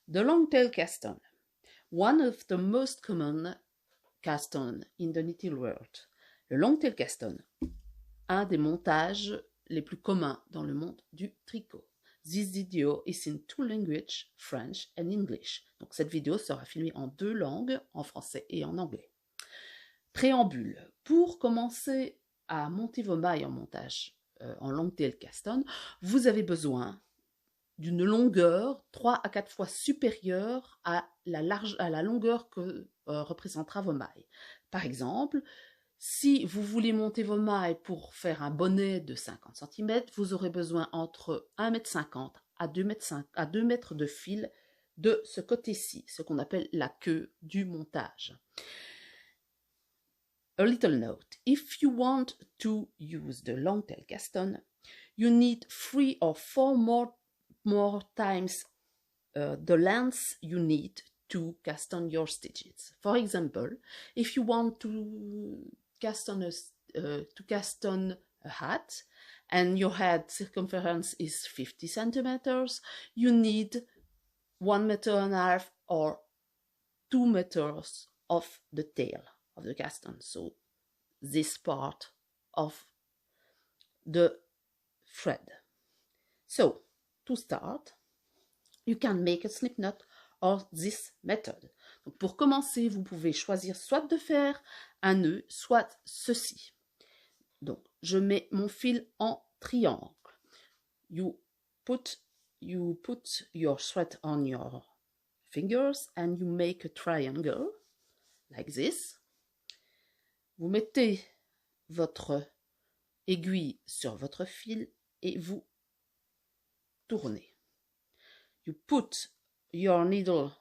The long-tail cast on. One of the most common cast on in the knitting world. Le long-tail cast on, un des montages les plus communs dans le monde du tricot. This video is in two languages, French and English. Donc cette vidéo sera filmée en deux langues, en français et en anglais. Préambule. Pour commencer à monter vos mailles en montage en long-tail cast on, vous avez besoin d'une longueur 3 à 4 fois supérieure à la longueur que représentera vos mailles. Par exemple, si vous voulez monter vos mailles pour faire un bonnet de 50 cm, vous aurez besoin entre 1,50 m à 2 mètres de fil de ce côté-ci, ce qu'on appelle la queue du montage. A little note, if you want to use the long tail cast on, you need 3 or 4 more times the length you need to cast on your stitches. For example, if you want to cast on a hat and your head circumference is 50 centimeters, you need 1.5 meters or 2 meters of the tail of the cast on, so this part of the thread. So to start, you can make a slip knot or this method. Donc pour commencer, vous pouvez choisir soit de faire un nœud, soit ceci. Donc je mets mon fil en triangle. You put your thread on your fingers and you make a triangle like this. Vous mettez votre aiguille sur votre fil et vous tournez. You put your needle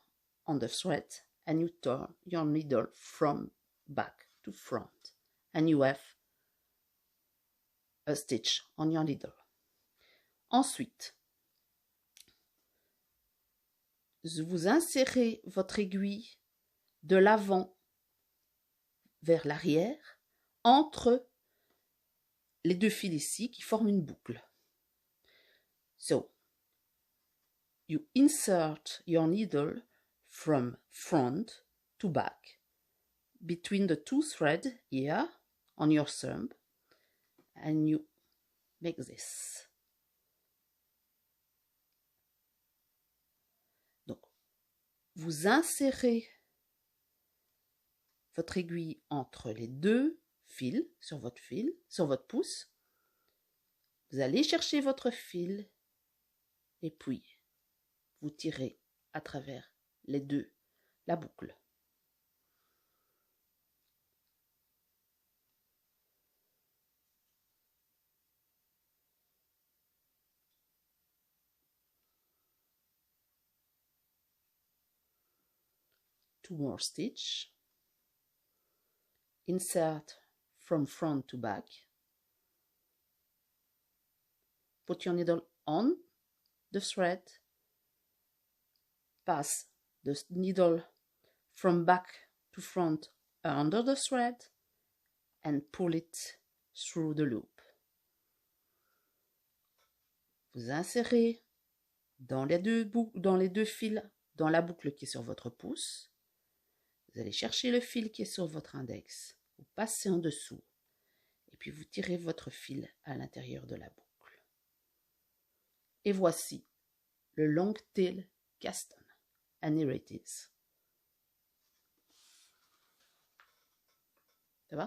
on the thread and you turn your needle from back to front and you have a stitch on your needle. Ensuite, vous insérez votre aiguille de l'avant vers l'arrière entre les deux fils ici qui forment une boucle. So, you insert your needle from front to back between the two threads here on your thumb and you make this. Donc, vous insérez votre aiguille entre les deux fils sur votre pouce. Vous allez chercher votre fil et puis vous tirez à travers les deux la boucle. Two more stitch. Insert from front to back. Put your needle on the thread. Pass the needle from back to front under the thread and pull it through the loop. Vous insérez dans les deux fils dans la boucle qui est sur votre pouce. Vous allez chercher le fil qui est sur votre index, vous passez en dessous et puis vous tirez votre fil à l'intérieur de la boucle. Et voici le long tail cast on. And here it is.